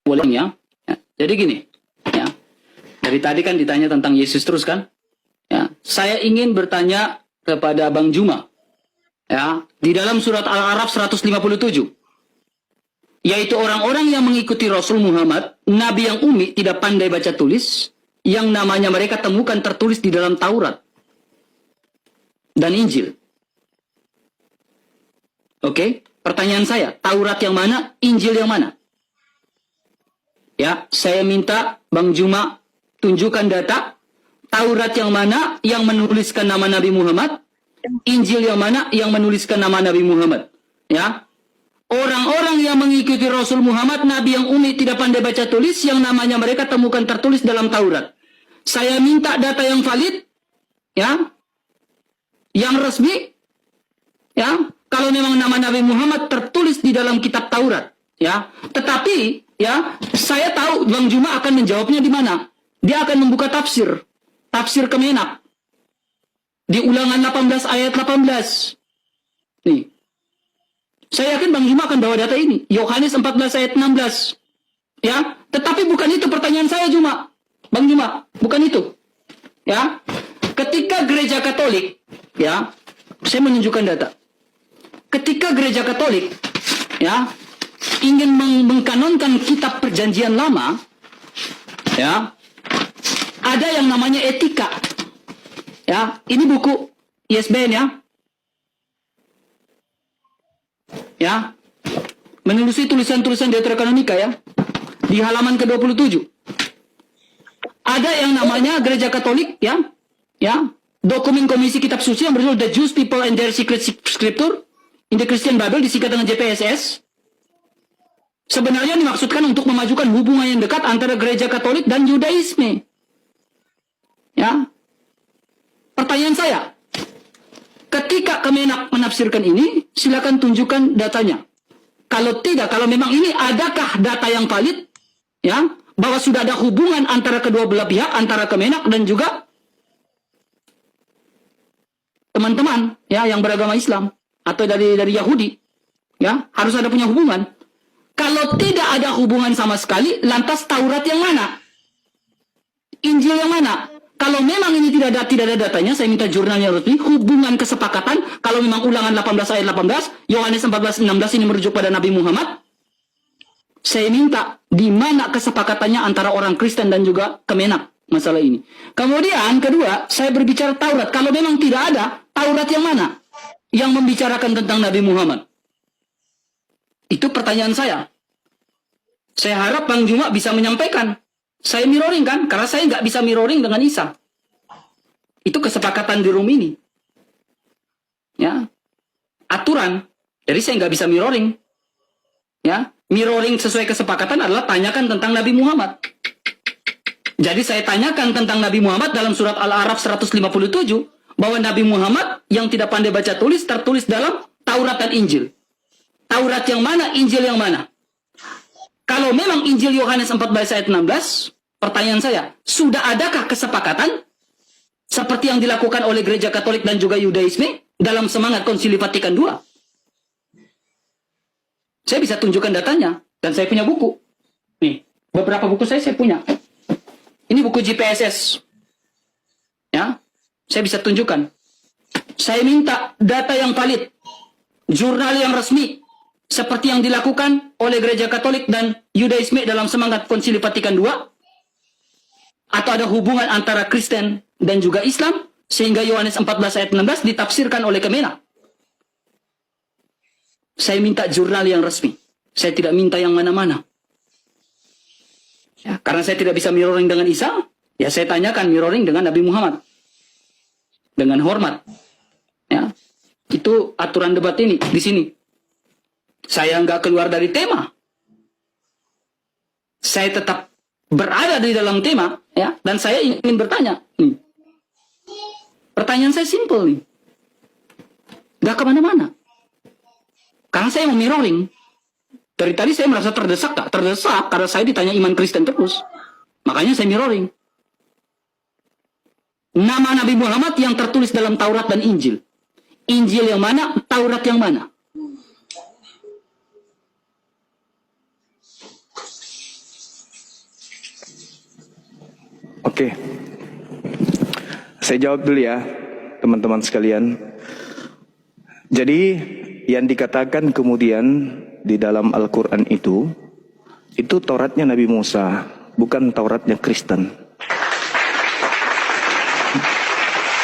boleh ya. Jadi gini, ya. Dari tadi kan ditanya tentang Yesus terus kan? Ya, saya ingin bertanya kepada Bang Juma. Ya, di dalam surat Al-A'raf 157. Yaitu orang-orang yang mengikuti Rasul Muhammad, Nabi yang umi, tidak pandai baca tulis, yang namanya mereka temukan tertulis di dalam Taurat dan Injil. Oke, pertanyaan saya, Taurat yang mana, Injil yang mana? Ya, saya minta Bang Juma tunjukkan data, Taurat yang mana yang menuliskan nama Nabi Muhammad, Injil yang mana yang menuliskan nama Nabi Muhammad. Ya, orang-orang yang mengikuti Rasul Muhammad, Nabi yang umi tidak pandai baca tulis, yang namanya mereka temukan tertulis dalam Taurat. Saya minta data yang valid, ya, yang resmi, ya, kalau memang nama Nabi Muhammad tertulis di dalam kitab Taurat, ya. Tetapi, ya, saya tahu Bang Juma akan menjawabnya di mana. Dia akan membuka tafsir Kemenak di Ulangan 18 ayat 18. Nih. Saya yakin Bang Juma akan bawa data ini. Yohanes 14 ayat 16. Ya, tetapi bukan itu pertanyaan saya Juma. Bang Juma, bukan itu. Ya. Ketika gereja Katolik, ya, saya menunjukkan data. Ketika gereja Katolik, ya, ingin mengkanonkan kitab Perjanjian Lama, ya, ada yang namanya etika. Ya, ini buku ISBN ya. Ya, menelusuri tulisan-tulisan Deuterokanonika ya, di halaman ke-27. Ada yang namanya gereja Katolik ya, ya, dokumen Komisi Kitab Suci yang berjudul The Jewish People and Their Secret Scripture in the Christian Bible, disingkat dengan JPSS. Sebenarnya dimaksudkan untuk memajukan hubungan yang dekat antara gereja Katolik dan Yudaisme. Ya, pertanyaan saya, ketika Kemenak menafsirkan ini, silakan tunjukkan datanya. Kalau tidak, kalau memang ini adakah data yang valid, ya, bahwa sudah ada hubungan antara kedua belah pihak, antara Kemenak dan juga teman-teman, ya, yang beragama Islam atau dari Yahudi, ya, harus ada punya hubungan. Kalau tidak ada hubungan sama sekali, lantas Taurat yang mana? Injil yang mana? Kalau memang ini tidak ada datanya, saya minta jurnalnya resmi, hubungan kesepakatan, kalau memang Ulangan 18 ayat 18, Yohanes 14 16 ini merujuk pada Nabi Muhammad, saya minta di mana kesepakatannya antara orang Kristen dan juga Kemenak masalah ini. Kemudian kedua, saya berbicara Taurat. Kalau memang tidak ada, Taurat yang mana yang membicarakan tentang Nabi Muhammad? Itu pertanyaan saya. Saya harap Bang Juma bisa menyampaikan. Saya mirroring kan, karena saya nggak bisa mirroring dengan Isa. Itu kesepakatan di room ini. Ya, aturan. Jadi saya nggak bisa mirroring. Ya, mirroring sesuai kesepakatan adalah tanyakan tentang Nabi Muhammad. Jadi saya tanyakan tentang Nabi Muhammad dalam surat Al-A'raf 157, bahwa Nabi Muhammad yang tidak pandai baca tulis tertulis dalam Taurat dan Injil. Taurat yang mana, Injil yang mana? Kalau memang Injil Yohanes 14 ayat 16, pertanyaan saya, sudah adakah kesepakatan seperti yang dilakukan oleh gereja Katolik dan juga Yudaisme dalam semangat Konsili Vatikan II? Saya bisa tunjukkan datanya, dan saya punya buku. Nih, beberapa buku saya punya. Ini buku JPSS. Ya, saya bisa tunjukkan. Saya minta data yang valid, jurnal yang resmi, seperti yang dilakukan oleh gereja Katolik dan Yudaisme dalam semangat Konsili Vatikan II, atau ada hubungan antara Kristen dan juga Islam, sehingga Yohanes 14 ayat 16 ditafsirkan oleh Kemenak. Saya minta jurnal yang resmi. Saya tidak minta yang mana-mana. Ya, karena saya tidak bisa mirroring dengan Isa, ya saya tanyakan mirroring dengan Nabi Muhammad. Dengan hormat. Ya, itu aturan debat ini, di sini. Saya nggak keluar dari tema. Saya tetap berada di dalam tema, ya, dan saya ingin bertanya. Nih. Pertanyaan saya simpel nih. Nggak kemana-mana. Karena saya mau mirroring. Dari tadi saya merasa terdesak, tak terdesak, karena saya ditanya iman Kristen terus. Makanya saya mirroring. Nama Nabi Muhammad yang tertulis dalam Taurat dan Injil. Injil yang mana, Taurat yang mana? Oke. Saya jawab dulu ya, teman-teman sekalian. Jadi yang dikatakan kemudian di dalam Al-Quran itu Tauratnya Nabi Musa, bukan Tauratnya Kristen.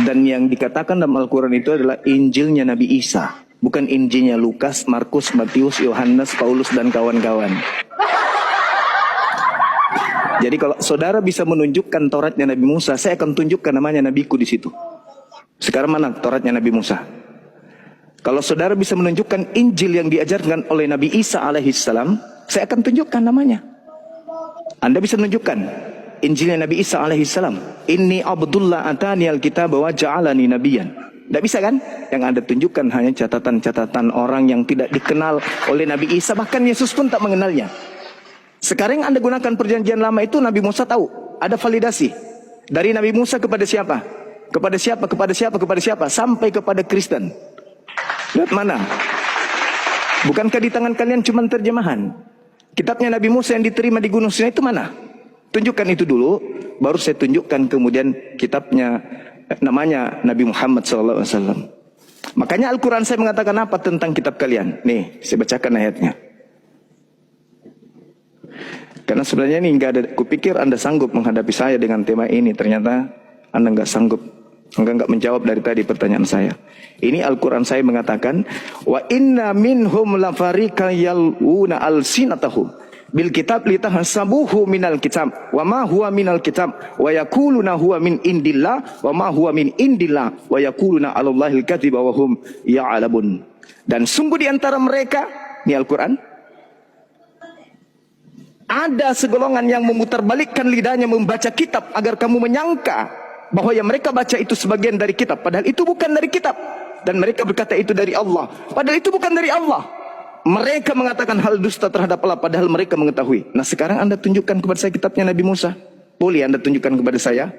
Dan yang dikatakan dalam Al-Quran itu adalah Injilnya Nabi Isa, bukan Injilnya Lukas, Markus, Matius, Yohanes, Paulus, dan kawan-kawan. Jadi kalau saudara bisa menunjukkan Tauratnya Nabi Musa, saya akan tunjukkan namanya nabiku di situ. Sekarang mana Tauratnya Nabi Musa? Kalau saudara bisa menunjukkan Injil yang diajarkan oleh Nabi Isa alaihissalam, saya akan tunjukkan namanya. Anda bisa menunjukkan Injilnya Nabi Isa alaihissalam. Inni Abdullah atani al-kitab wa ja'alani nabiyan. Tidak bisa kan? Yang Anda tunjukkan hanya catatan-catatan orang yang tidak dikenal oleh Nabi Isa, bahkan Yesus pun tak mengenalnya. Sekarang yang Anda gunakan perjanjian lama itu Nabi Musa tahu. Ada validasi. Dari Nabi Musa kepada siapa? Kepada siapa? Kepada siapa? Kepada siapa? Sampai kepada Kristen. Lihat mana? Bukankah di tangan kalian cuma terjemahan? Kitabnya Nabi Musa yang diterima di Gunung Sinai itu mana? Tunjukkan itu dulu, baru saya tunjukkan kemudian kitabnya, namanya Nabi Muhammad SAW. Makanya Al-Quran saya mengatakan apa tentang kitab kalian? Nih, saya bacakan ayatnya. Karena sebenarnya ini nggak ada, kupikir Anda sanggup menghadapi saya dengan tema ini, ternyata Anda nggak sanggup, nggak menjawab dari tadi pertanyaan saya. Ini Al-Quran saya mengatakan, wa inna minhum lafariqan yaluna alsinatahum bil kitab litahsabuhu minal kitab wa ma huwa minal kitab wa yaquluna huwa min indillah wa ma huwa min indillah wa yaquluna 'alallahil kadziba wa hum ya'lamun. Dan sungguh di antara mereka, ini Al-Quran, ada segolongan yang memutarbalikkan lidahnya membaca kitab agar kamu menyangka bahwa yang mereka baca itu sebagian dari kitab, padahal itu bukan dari kitab. Dan mereka berkata itu dari Allah, padahal itu bukan dari Allah. Mereka mengatakan hal dusta terhadap Allah, padahal mereka mengetahui. Nah sekarang Anda tunjukkan kepada saya kitabnya Nabi Musa. Boleh Anda tunjukkan kepada saya?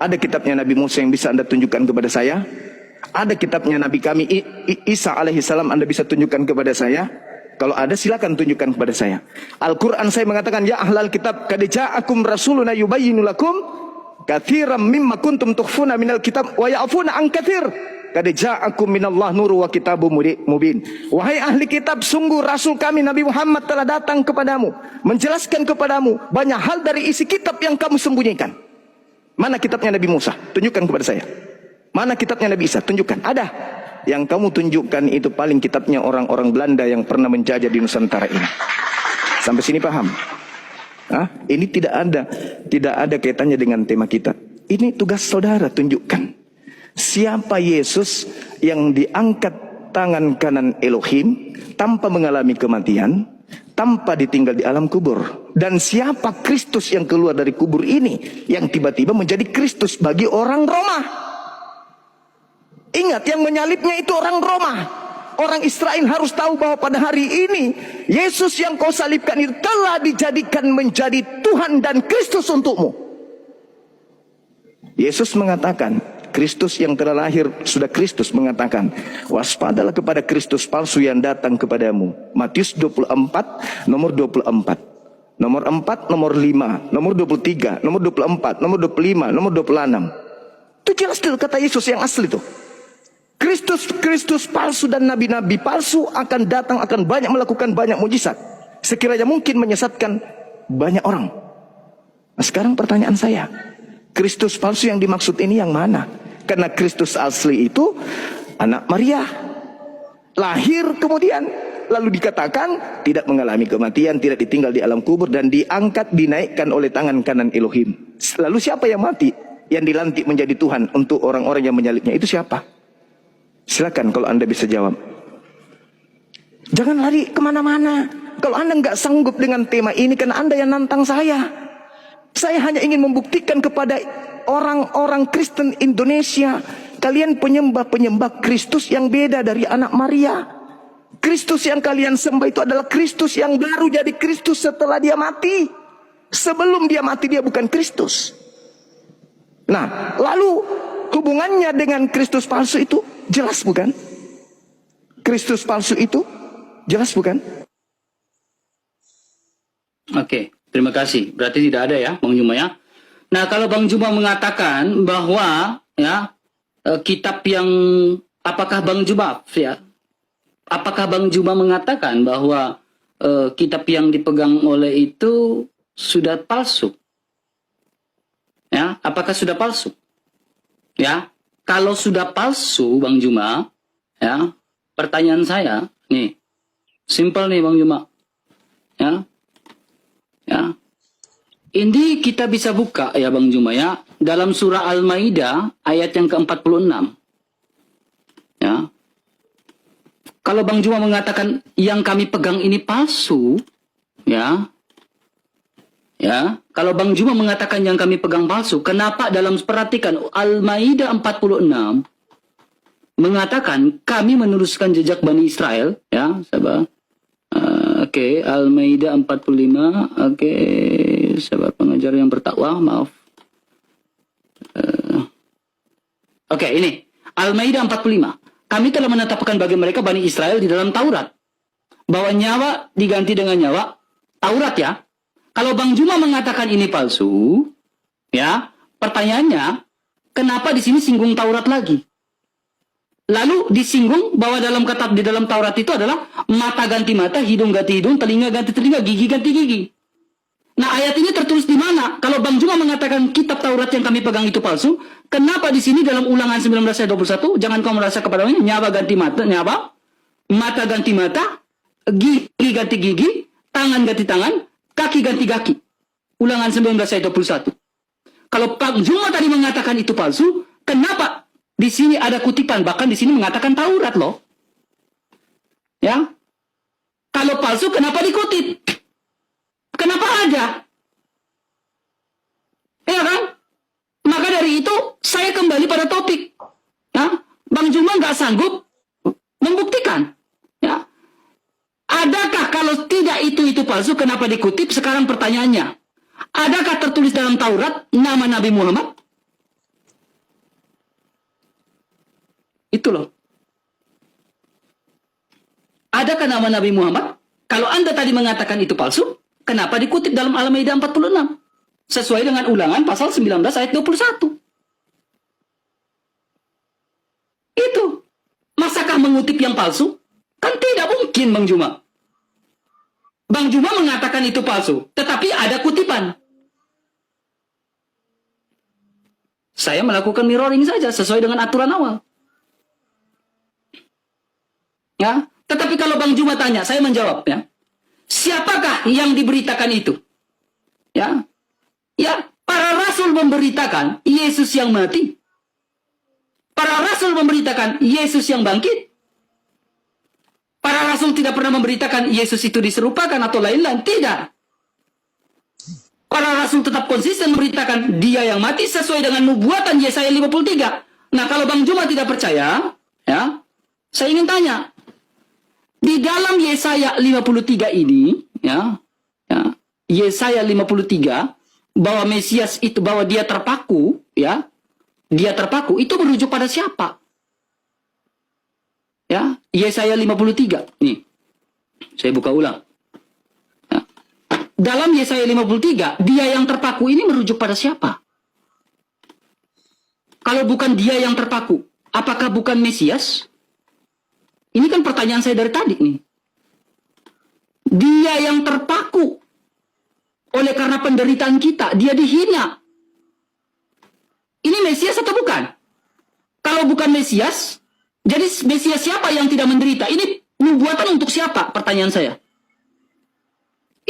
Ada kitabnya Nabi Musa yang bisa Anda tunjukkan kepada saya? Ada kitabnya Nabi kami Isa alaihissalam Anda bisa tunjukkan kepada saya? Kalau ada silakan tunjukkan kepada saya. Al-Quran saya mengatakan, ya ahlal kitab qad ja'akum rasuluna yubayyinu lakum katsiran mimma kuntum tukhfuna minal kitab wa ya'funa an katsir. Qad ja'akum minallah nuru wa kitabun mubin. Wahai ahli kitab, sungguh rasul kami Nabi Muhammad telah datang kepadamu, menjelaskan kepadamu banyak hal dari isi kitab yang kamu sembunyikan. Mana kitabnya Nabi Musa? Tunjukkan kepada saya. Mana kitabnya Nabi Isa? Tunjukkan. Ada. Yang kamu tunjukkan itu paling kitabnya orang-orang Belanda yang pernah menjajah di Nusantara ini. Sampai sini paham? Hah? Ini tidak ada kaitannya dengan tema kita. Ini tugas saudara, tunjukkan. Siapa Yesus yang diangkat tangan kanan Elohim tanpa mengalami kematian, tanpa ditinggal di alam kubur? Dan siapa Kristus yang keluar dari kubur ini, yang tiba-tiba menjadi Kristus bagi orang Roma? Ingat, yang menyalibnya itu orang Roma. Orang Israel harus tahu bahwa pada hari ini Yesus yang kau salibkan itu telah dijadikan menjadi Tuhan dan Kristus untukmu. Yesus mengatakan, Kristus yang telah lahir sudah Kristus mengatakan, waspadalah kepada Kristus palsu yang datang kepadamu. Matius 24 nomor 24, nomor 4, nomor 5, nomor 23, nomor 24, nomor 25, nomor 26. Itu jelas itu kata Yesus yang asli itu. Kristus palsu dan nabi-nabi palsu akan datang, akan banyak melakukan banyak mujizat, sekiranya mungkin menyesatkan banyak orang. Nah, sekarang pertanyaan saya, Kristus palsu yang dimaksud ini yang mana? Karena Kristus asli itu anak Maria, lahir kemudian lalu dikatakan tidak mengalami kematian, tidak ditinggal di alam kubur, dan diangkat, dinaikkan oleh tangan kanan Elohim. Lalu siapa yang mati, yang dilantik menjadi Tuhan untuk orang-orang yang menyalibnya, itu siapa? Silakan kalau Anda bisa jawab. Jangan lari kemana-mana. Kalau Anda nggak sanggup dengan tema ini, karena Anda yang nantang saya. Saya hanya ingin membuktikan kepada orang-orang Kristen Indonesia, kalian penyembah-penyembah Kristus yang beda dari anak Maria. Kristus yang kalian sembah itu adalah Kristus yang baru jadi Kristus setelah dia mati. Sebelum dia mati dia bukan Kristus. Nah, lalu hubungannya dengan Kristus palsu itu jelas bukan? Kristus palsu itu jelas bukan? Oke, terima kasih. Berarti tidak ada ya, Bang Juma ya. Nah, kalau Bang Juma mengatakan bahwa ya kitab yang apakah Bang Juma ya? Apakah Bang Juma mengatakan bahwa kitab yang dipegang oleh itu sudah palsu? Ya, apakah sudah palsu? Ya, kalau sudah palsu, Bang Juma, ya, pertanyaan saya, nih, simple nih, Bang Juma, ya, ya, ini kita bisa buka ya, Bang Juma ya, dalam surah Al-Maidah ayat yang ke-46, ya. Kalau Bang Juma mengatakan yang kami pegang ini palsu, ya. Ya, kalau Bang Juma mengatakan yang kami pegang palsu, kenapa dalam perhatikan Al-Maidah 46 mengatakan kami meneruskan jejak Bani Israel, ya, sahabat. Oke, Al-Maidah 45, oke, sahabat pengajar yang bertakwa, maaf. Oke, ini Al-Maidah 45. Kami telah menetapkan bagi mereka Bani Israel di dalam Taurat bahwa nyawa diganti dengan nyawa. Taurat ya. Kalau Bang Juma mengatakan ini palsu, ya, pertanyaannya, kenapa di sini singgung Taurat lagi? Lalu disinggung bahwa di dalam Taurat itu adalah mata ganti mata, hidung ganti hidung, telinga ganti telinga, gigi ganti gigi. Nah, ayat ini tertulis di mana? Kalau Bang Juma mengatakan kitab Taurat yang kami pegang itu palsu, kenapa di sini dalam Ulangan 19 ayat 21, jangan kau merasa kepadanya nyawa ganti mata, nyawa, mata ganti mata, gigi ganti gigi, tangan ganti tangan, kaki ganti kaki. Ulangan 19 ayat 21. Kalau Bang Juma tadi mengatakan itu palsu, kenapa di sini ada kutipan? Bahkan di sini mengatakan Taurat loh. Ya. Kalau palsu kenapa dikutip? Kenapa ada? Ya kan? Maka dari itu saya kembali pada topik. Ya. Bang Juma nggak sanggup membuktikan. Ya. Adakah kalau tidak itu palsu, kenapa dikutip? Sekarang pertanyaannya, adakah tertulis dalam Taurat nama Nabi Muhammad? Itu loh. Adakah nama Nabi Muhammad? Kalau Anda tadi mengatakan itu palsu, kenapa dikutip dalam Al-Maidah 46? Sesuai dengan Ulangan pasal 19 ayat 21. Itu. Masakah mengutip yang palsu? Kan tidak mungkin, Bang Juma. Bang Juma mengatakan itu palsu, tetapi ada kutipan. Saya melakukan mirroring saja sesuai dengan aturan awal. Ya, tetapi kalau Bang Juma tanya, saya menjawab ya. Siapakah yang diberitakan itu? Ya. Ya, para rasul memberitakan Yesus yang mati. Para rasul memberitakan Yesus yang bangkit. Para rasul tidak pernah memberitakan Yesus itu diserupakan atau lain-lain. Tidak. Para rasul tetap konsisten memberitakan dia yang mati sesuai dengan nubuatan Yesaya 53. Nah, kalau Bang Juma tidak percaya, ya, saya ingin tanya. Di dalam Yesaya 53 ini, ya, Yesaya 53, bahwa Mesias itu, bahwa dia terpaku, ya, dia terpaku, itu merujuk pada siapa? Ya, Yesaya 53. Nih, saya buka ulang. Ya. Dalam Yesaya 53, dia yang terpaku ini merujuk pada siapa? Kalau bukan dia yang terpaku, apakah bukan Mesias? Ini kan pertanyaan saya dari tadi nih. Dia yang terpaku oleh karena penderitaan kita, dia dihina. Ini Mesias atau bukan? Kalau bukan Mesias, jadi Mesias siapa yang tidak menderita? Ini nubuatan untuk siapa? Pertanyaan saya.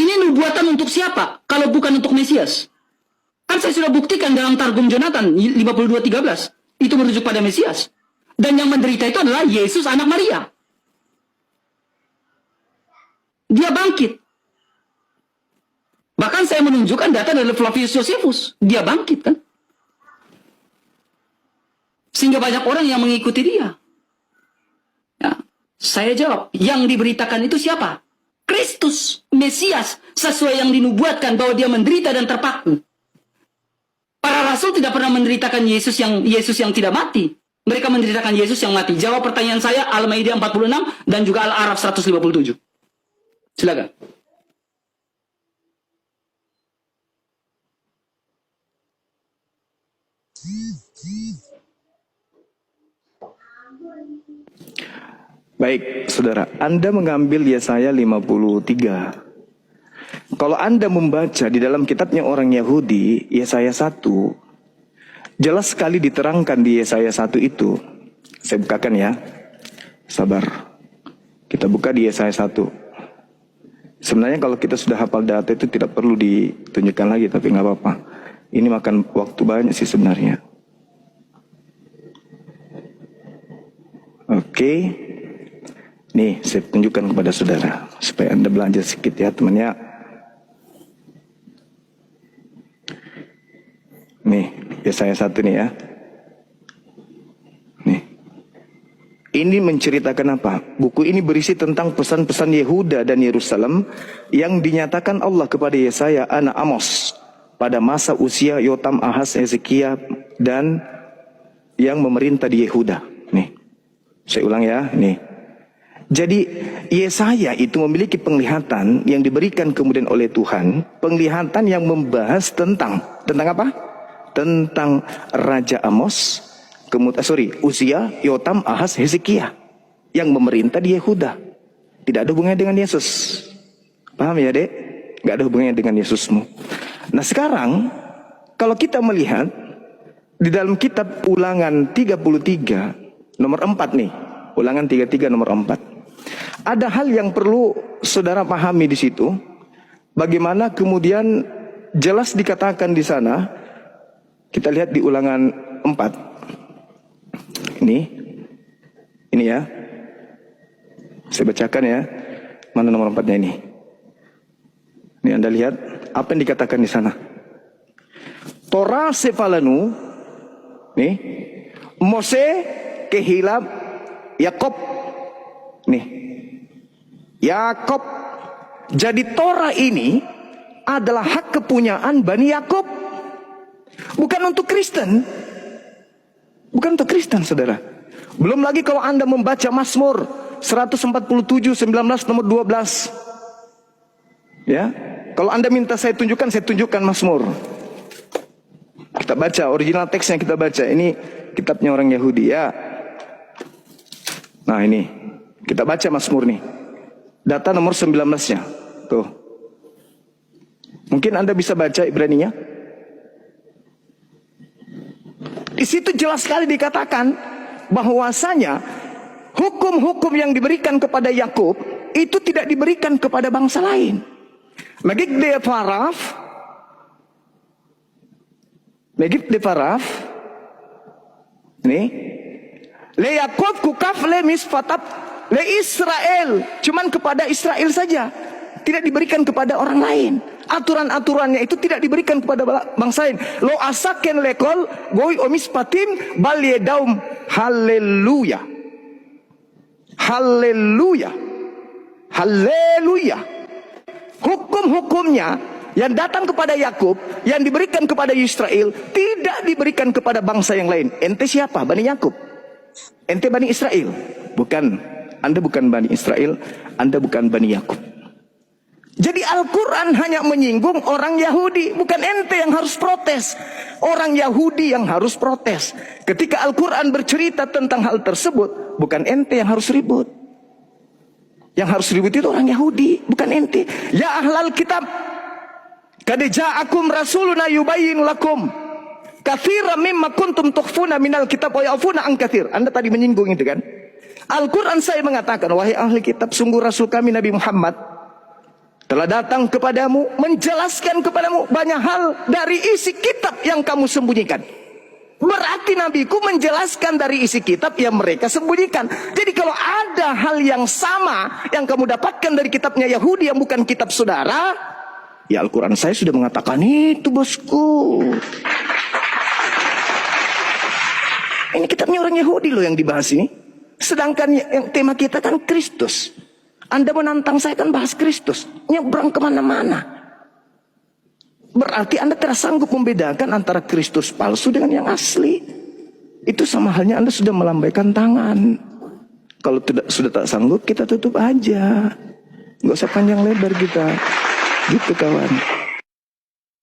Ini nubuatan untuk siapa? Kalau bukan untuk Mesias. Kan saya sudah buktikan dalam Targum Jonathan 52:13. Itu merujuk pada Mesias. Dan yang menderita itu adalah Yesus anak Maria. Dia bangkit. Bahkan saya menunjukkan data dari Flavius Josephus. Dia bangkit kan. Sehingga banyak orang yang mengikuti dia. Ya, saya jawab, yang diberitakan itu siapa? Kristus, Mesias, sesuai yang dinubuatkan bahwa dia menderita dan terpaku. Para rasul tidak pernah menderitakan Yesus yang tidak mati. Mereka menderitakan Yesus yang mati. Jawab pertanyaan saya Al-Maidah 46 dan juga Al-Araf 157. Silakan. Baik, saudara, Anda mengambil Yesaya 53. Kalau Anda membaca di dalam kitabnya orang Yahudi, Yesaya 1, jelas sekali diterangkan di Yesaya 1 itu. Saya bukakan ya. Sabar. Kita buka di Yesaya 1. Sebenarnya kalau kita sudah hafal data itu tidak perlu ditunjukkan lagi, tapi nggak apa-apa. Ini makan waktu banyak sih sebenarnya. Oke. Nih, saya tunjukkan kepada saudara supaya Anda belajar sedikit ya, temannya. Nih, Yesaya 1 nih ya. Nih. Ini menceritakan apa? Buku ini berisi tentang pesan-pesan Yehuda dan Yerusalem yang dinyatakan Allah kepada Yesaya anak Amos pada masa usia Yotam, Ahaz, Hezekia dan yang memerintah di Yehuda. Nih. Saya ulang ya, nih. Jadi Yesaya itu memiliki penglihatan yang diberikan kemudian oleh Tuhan, penglihatan yang membahas tentang apa? Tentang Raja Amos, Uzia, Yotam, Ahaz, Hezekia yang memerintah di Yehuda. Tidak ada hubungannya dengan Yesus. Paham ya, Dek? Gak ada hubungannya dengan Yesusmu. Nah, sekarang kalau kita melihat di dalam kitab Ulangan 33 nomor 4 nih. Ulangan 33 nomor 4. Ada hal yang perlu saudara pahami di situ. Bagaimana kemudian jelas dikatakan di sana. Kita lihat di Ulangan 4. Ini ya. Saya bacakan ya. Mana nomor 4-nya ini? Ini Anda lihat apa yang dikatakan di sana. Torah sefalanu. Nih. Mose kehilap Yakob. Nih. Yakob. Jadi Torah ini adalah hak kepunyaan Bani Yakob. Bukan untuk Kristen. Bukan untuk Kristen, saudara. Belum lagi kalau Anda membaca Mazmur 147, 19, nomor 12. Ya. Kalau Anda minta saya tunjukkan Mazmur. Kita baca, original teksnya kita baca. Ini kitabnya orang Yahudi ya. Nah ini, kita baca Mazmur nih. Data nomor 19-nya. Tuh. Mungkin Anda bisa baca Ibraninya. Di situ jelas sekali dikatakan bahwasanya hukum-hukum yang diberikan kepada Yakub itu tidak diberikan kepada bangsa lain. Megib de Faraf. Nih. Le Yakub kukaf le misfatap le Israel, cuman kepada Israel saja, tidak diberikan kepada orang lain. Aturan-aturannya itu tidak diberikan kepada bangsa lain. Lo asaken lekol goy omis patim bal yedaum. Haleluya, haleluya, haleluya. Hukum-hukumnya yang datang kepada Yakub, yang diberikan kepada Israel, tidak diberikan kepada bangsa yang lain. Ente siapa? Bani Yakub. Ente Bani Israel. Bukan. Anda bukan Bani Israel, Anda bukan Bani Yakub. Jadi Al-Quran hanya menyinggung orang Yahudi, bukan ente yang harus protes. Orang Yahudi yang harus protes. Ketika Al-Quran bercerita tentang hal tersebut, bukan ente yang harus ribut. Yang harus ribut itu orang Yahudi, bukan ente. Ya ahlal kitab, qad ja'akum rasuluna yubayyin lakum katsiran mimma kuntum tukhfuna minal kitab wa ya'funa an katsir. Anda tadi menyinggung itu kan? Al-Quran saya mengatakan, wahai ahli kitab, sungguh Rasul kami Nabi Muhammad telah datang kepadamu, menjelaskan kepadamu banyak hal dari isi kitab yang kamu sembunyikan. Berarti Nabiku menjelaskan dari isi kitab yang mereka sembunyikan. Jadi kalau ada hal yang sama yang kamu dapatkan dari kitabnya Yahudi yang bukan kitab saudara, ya Al-Quran saya sudah mengatakan itu, bosku. Ini kitabnya orang Yahudi loh yang dibahas ini. Sedangkan yang tema kita kan Kristus. Anda menantang saya kan bahas Kristus. Nyebrang kemana-mana. Berarti Anda tidak sanggup membedakan antara Kristus palsu dengan yang asli. Itu sama halnya Anda sudah melambaikan tangan. Kalau sudah tak sanggup, kita tutup aja. Nggak usah panjang lebar kita. Gitu kawan.